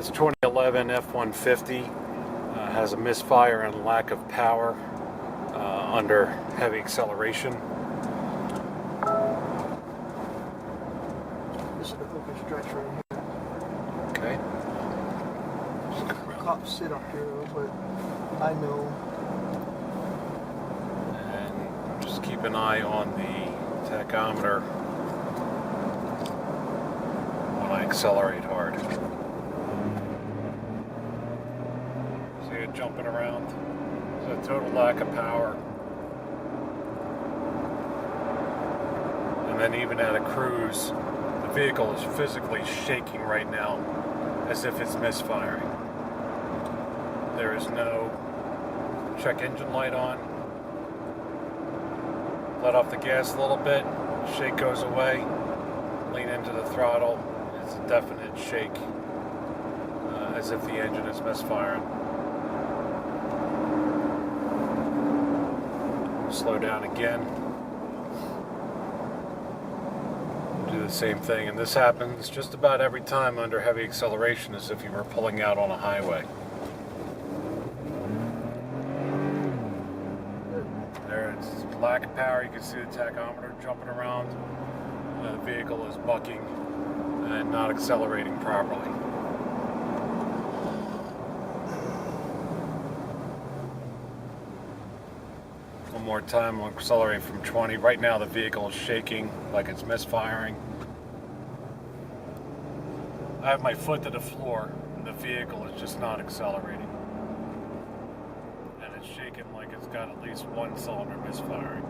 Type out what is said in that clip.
This 2011 F-150 has a misfire and lack of power under heavy acceleration. This is the open stretch right here. Okay. Cops sit up here, but I know. And just keep an eye on the tachometer when I accelerate hard. See it jumping around? It's a total lack of power. And then even at a cruise, the vehicle is physically shaking right now as if it's misfiring. There is no check engine light on. Let off the gas a little bit, shake goes away, lean into the throttle, it's a definite shake, as if the engine is misfiring. Slow down again. Do the same thing, and this happens just about every time under heavy acceleration, as if you were pulling out on a highway. There, it's lack of power. You can see the tachometer jumping around. The vehicle is bucking and not accelerating properly. One more time, we'll accelerate from 20. Right now the vehicle is shaking like it's misfiring. I have my foot to the floor and the vehicle is just not accelerating. And it's shaking like it's got at least one cylinder misfiring.